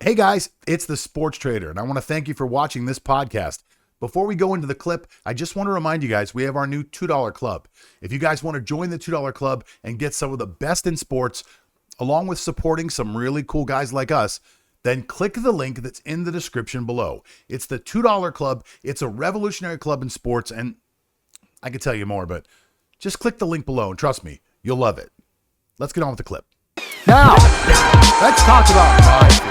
Hey guys, it's the Sports Trader, and I want to thank you for watching this podcast. Before we go into the clip, I just want to remind you guys we have our new $2 club. If you guys want to join the $2 club and get some of the best in sports, along with supporting some really cool guys like us, then click the link that's in the description below. It's the $2 club. It's a revolutionary club in sports, and I could tell you more, but just click the link below, and trust me, you'll love it. Let's get on with the clip. Now, let's talk about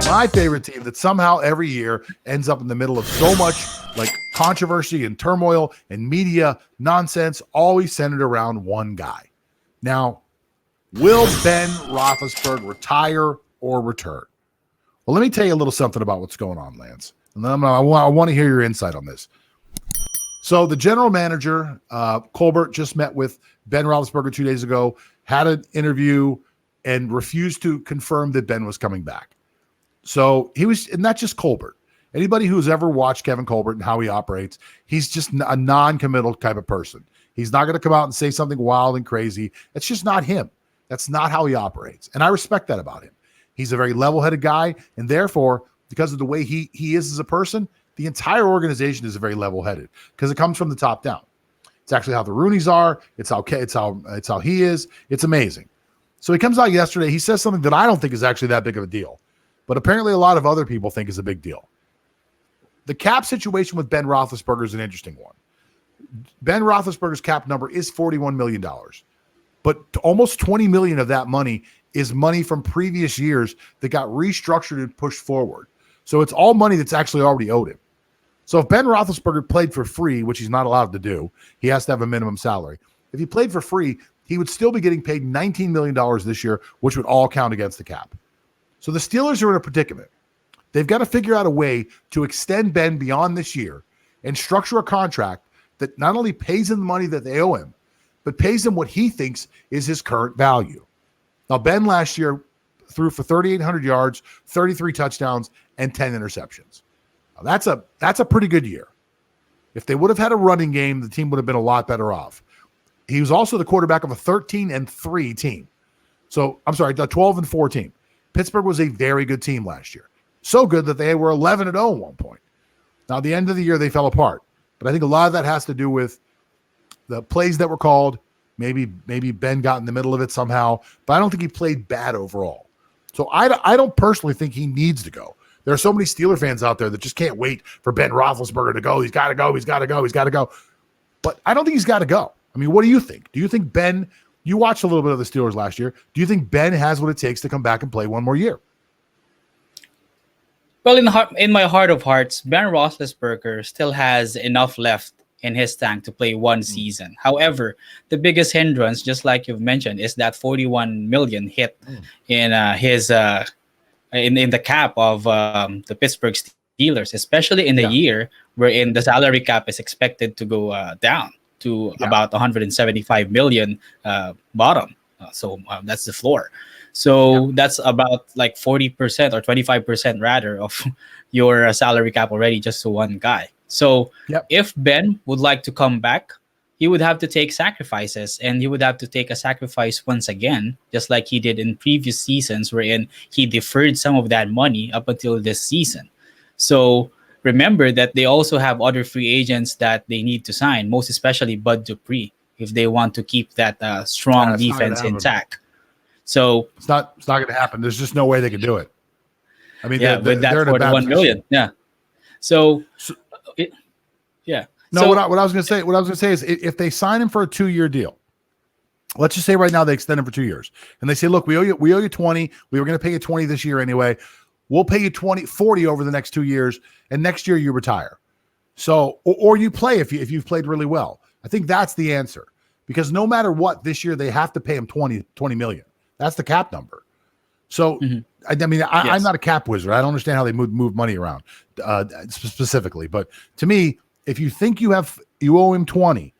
my favorite team that somehow every year ends up in the middle of so much like controversy and turmoil and media nonsense, always centered around one guy. Now, will Ben Roethlisberger retire or return? Well, let me tell you a little something about what's going on, Lance. And then I want to hear your insight on this. So the general manager, Colbert, just met with Ben Roethlisberger 2 days ago, had an interview, and refused to confirm that Ben was coming back. So he was, and not just Colbert. Anybody who's ever watched Kevin Colbert and how he operates, he's just a non-committal type of person. He's not going to come out and say something wild and crazy. It's just not him. That's not how he operates. And I respect that about him. He's a very level-headed guy, and therefore, because of the way he is as a person, the entire organization is very level-headed because it comes from the top down. It's actually how the Rooneys are. It's how he is. It's amazing. So he comes out yesterday. He says something that I don't think is actually that big of a deal, but apparently a lot of other people think is a big deal. The cap situation with Ben Roethlisberger is an interesting one. Ben Roethlisberger's cap number is $41 million, but almost $20 million of that money is money from previous years that got restructured and pushed forward. So it's all money that's actually already owed him. So if Ben Roethlisberger played for free, which he's not allowed to do, he has to have a minimum salary. If he played for free, he would still be getting paid $19 million this year, which would all count against the cap. So the Steelers are in a predicament. They've got to figure out a way to extend Ben beyond this year and structure a contract that not only pays him the money that they owe him, but pays him what he thinks is his current value. Now, Ben last year threw for 3,800 yards, 33 touchdowns, and 10 interceptions. Now, that's a pretty good year. If they would have had a running game, the team would have been a lot better off. He was also the quarterback of a 13-3 team. So, I'm sorry, a 12-4 team. Pittsburgh was a very good team last year. So good that they were 11-0 at one point. Now, at the end of the year, they fell apart. But I think a lot of that has to do with the plays that were called. Maybe Ben got in the middle of it somehow. But I don't think he played bad overall. So I don't personally think he needs to go. There are so many Steeler fans out there that just can't wait for Ben Roethlisberger to go. He's got to go. He's got to go. He's got to go. But I don't think he's got to go. I mean, what do you think? Do you think Ben, you watched a little bit of the Steelers last year. Do you think Ben has what it takes to come back and play one more year? Well, in my heart of hearts, Ben Roethlisberger still has enough left in his tank to play one season. However, the biggest hindrance, just like you've mentioned, is that 41 million hit in his in the cap of the Pittsburgh Steelers, especially in the year wherein the salary cap is expected to go down to about 175 million bottom. So that's the floor. So that's about like 40% or 25% rather of your salary cap already just to one guy. So if Ben would like to come back, he would have to take sacrifices, and he would have to take a sacrifice once again, just like he did in previous seasons wherein he deferred some of that money up until this season. So remember that they also have other free agents that they need to sign, most especially Bud Dupree, if they want to keep that strong defense intact. So it's not going to happen. There's just no way they can do it. I mean, with that 41 million. Yeah. So No, what I was going to say is if they sign him for a 2-year deal, let's just say right now they extend him for 2 years, and they say, look, we owe you 20. We were going to pay you 20 this year anyway. We'll pay you 40 over the next 2 years, and next year you retire. So, or you play if you've played really well. I think that's the answer, because no matter what, this year they have to pay him 20 million. That's the cap number. So, I mean, I'm not a cap wizard. I don't understand how they move money around specifically. But to me, if you think you owe him 20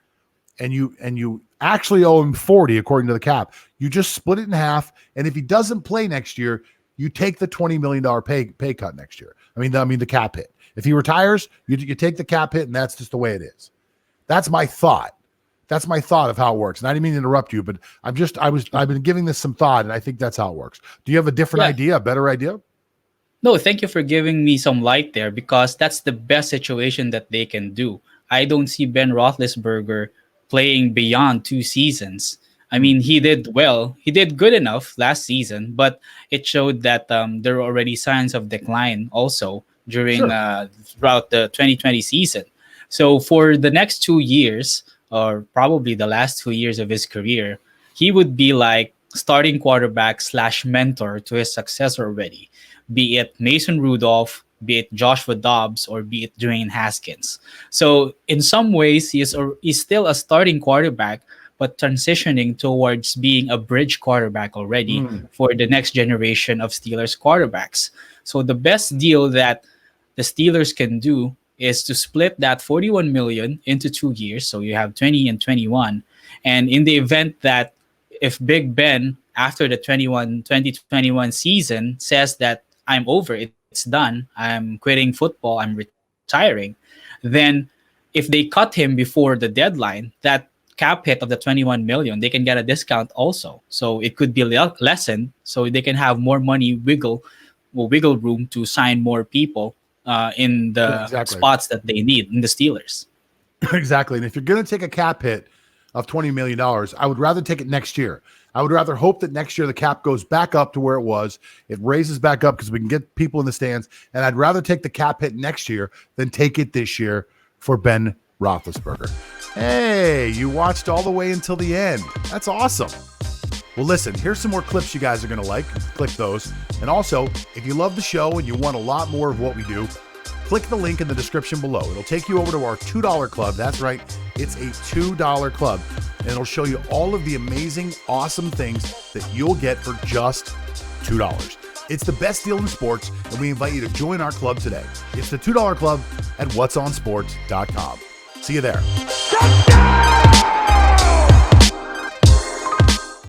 and you actually owe him 40 according to the cap, you just split it in half. And if he doesn't play next year, you take the $20 million pay cut next year. I mean the cap hit. If he retires, you take the cap hit, and that's just the way it is. That's my thought. That's my thought of how it works. And I didn't mean to interrupt you, but I've been giving this some thought, and I think that's how it works. Do you have a different Yeah. idea, a better idea? No, thank you for giving me some light there because that's the best situation that they can do. I don't see Ben Roethlisberger playing beyond 2 seasons. I mean, he did well. He did good enough last season, but it showed that there were already signs of decline also during Sure. throughout the 2020 season. So for the next 2 years, or probably the last 2 years of his career, he would be like starting quarterback slash mentor to his successor already, be it Mason Rudolph, be it Joshua Dobbs, or be it Dwayne Haskins. So in some ways, he's still a starting quarterback, but transitioning towards being a bridge quarterback already for the next generation of Steelers quarterbacks. So the best deal that the Steelers can do is to split that 41 million into 2 years. So you have 20 and 21. And in the event that if Big Ben after the 2021 season says that I'm over, it's done, I'm quitting football, I'm retiring, then if they cut him before the deadline, that cap hit of the 21 million, they can get a discount also. So it could be lessened so they can have more money wiggle room to sign more people in the Exactly. spots that they need in the Steelers. Exactly. And if you're going to take a cap hit of $20 million, I would rather take it next year. I would rather hope that next year the cap goes back up to where it was. It raises back up because we can get people in the stands. And I'd rather take the cap hit next year than take it this year for Ben Roethlisberger. Hey, you watched all the way until the end. That's awesome. Well, listen, here's some more clips you guys are going to like. Click those. And also, if you love the show and you want a lot more of what we do, click the link in the description below. It'll take you over to our $2 club. That's right. It's a $2 club. And it'll show you all of the amazing, awesome things that you'll get for just $2. It's the best deal in sports, and we invite you to join our club today. It's the $2 club at whatsonsports.com. See you there.